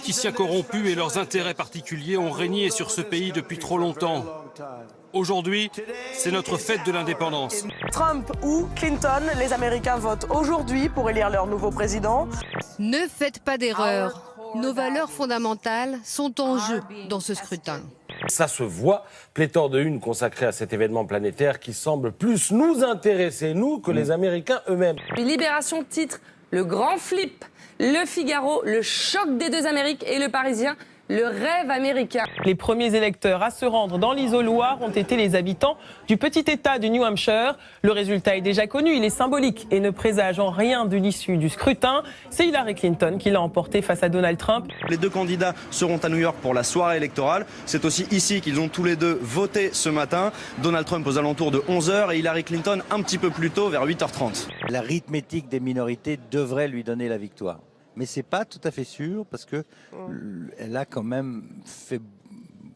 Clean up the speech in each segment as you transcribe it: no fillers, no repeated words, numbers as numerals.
politiciens corrompus et leurs intérêts particuliers ont régné sur ce pays depuis trop longtemps. Aujourd'hui, c'est notre fête de l'indépendance. Trump ou Clinton, les Américains votent aujourd'hui pour élire leur nouveau président. Ne faites pas d'erreur. Nos valeurs fondamentales sont en jeu dans ce scrutin. Ça se voit, pléthore de une consacrée à cet événement planétaire qui semble plus nous intéresser, nous, que les Américains eux-mêmes. Libération titre Le Grand Flip, Le Figaro, Le Choc des deux Amériques et Le Parisien, Le Rêve américain. Les premiers électeurs à se rendre dans l'isoloir ont été les habitants du petit État du New Hampshire. Le résultat est déjà connu, il est symbolique et ne présage en rien de l'issue du scrutin. C'est Hillary Clinton qui l'a emporté face à Donald Trump. Les deux candidats seront à New York pour la soirée électorale. C'est aussi ici qu'ils ont tous les deux voté ce matin. Donald Trump aux alentours de 11h et Hillary Clinton un petit peu plus tôt, vers 8h30. L'arithmétique des minorités devrait lui donner la victoire. Mais c'est pas tout à fait sûr parce que elle a quand même fait.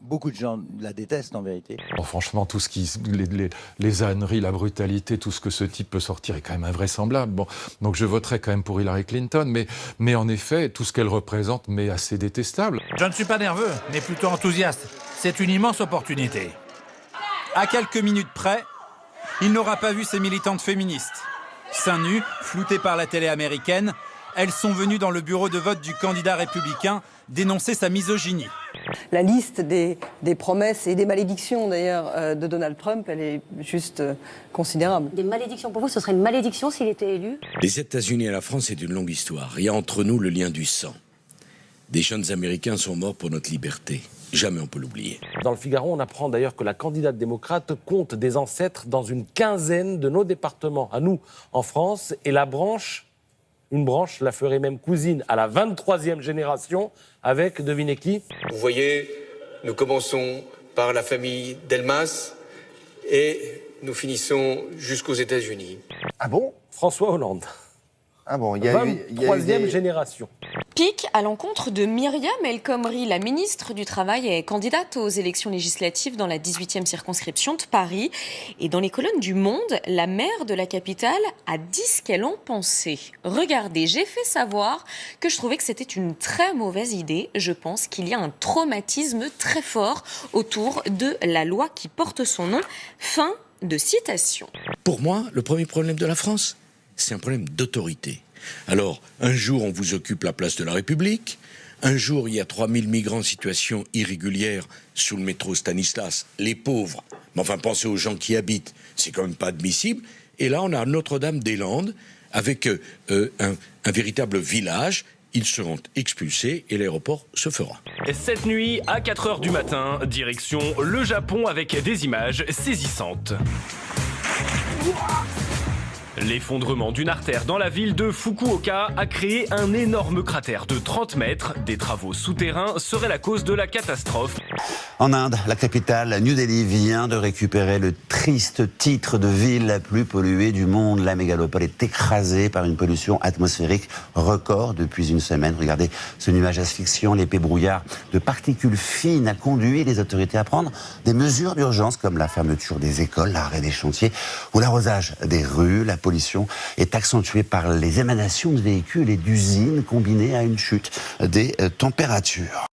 Beaucoup de gens la détestent en vérité. Bon, franchement, tout ce qui, les âneries, la brutalité, tout ce que ce type peut sortir est quand même invraisemblable. Bon, donc je voterai quand même pour Hillary Clinton, mais en effet, tout ce qu'elle représente m'est assez détestable. Je ne suis pas nerveux, mais plutôt enthousiaste. C'est une immense opportunité. À quelques minutes près, il n'aura pas vu ces militantes féministes. Seins nus, floutées par la télé américaine, elles sont venues dans le bureau de vote du candidat républicain dénoncer sa misogynie. La liste des promesses et des malédictions d'ailleurs de Donald Trump, elle est juste considérable. Des malédictions pour vous, ce serait une malédiction s'il était élu? Les États-Unis et la France, c'est une longue histoire. Il y a entre nous le lien du sang. Des jeunes Américains sont morts pour notre liberté. Jamais on peut l'oublier. Dans le Figaro, on apprend d'ailleurs que la candidate démocrate compte des ancêtres dans une quinzaine de nos départements. À nous, en France, et une branche la ferait même cousine à la 23e génération avec, devinez qui? Vous voyez, nous commençons par la famille Delmas et nous finissons jusqu'aux États-Unis. Ah bon? François Hollande. Ah bon, il y a 23e génération. Pique à l'encontre de Myriam El Khomri, la ministre du Travail est candidate aux élections législatives dans la 18e circonscription de Paris. Et dans les colonnes du Monde, la maire de la capitale a dit ce qu'elle en pensait. Regardez, j'ai fait savoir que je trouvais que c'était une très mauvaise idée. Je pense qu'il y a un traumatisme très fort autour de la loi qui porte son nom. Fin de citation. Pour moi, le premier problème de la France, c'est un problème d'autorité. Alors, un jour, on vous occupe la place de la République. Un jour, il y a 3000 migrants en situation irrégulière sous le métro Stanislas. Les pauvres. Mais enfin, pensez aux gens qui y habitent. C'est quand même pas admissible. Et là, on a Notre-Dame-des-Landes avec un véritable village. Ils seront expulsés et l'aéroport se fera. Cette nuit, à 4h du matin, direction le Japon avec des images saisissantes. L'effondrement d'une artère dans la ville de Fukuoka a créé un énorme cratère de 30 mètres. Des travaux souterrains seraient la cause de la catastrophe. En Inde, la capitale, New Delhi, vient de récupérer le triste titre de ville la plus polluée du monde. La mégalopole est écrasée par une pollution atmosphérique record depuis une semaine. Regardez ce nuage asphyxiant, l'épais brouillard de particules fines a conduit les autorités à prendre des mesures d'urgence comme la fermeture des écoles, l'arrêt des chantiers ou l'arrosage des rues. La pollution est accentuée par les émanations de véhicules et d'usines combinées à une chute des températures.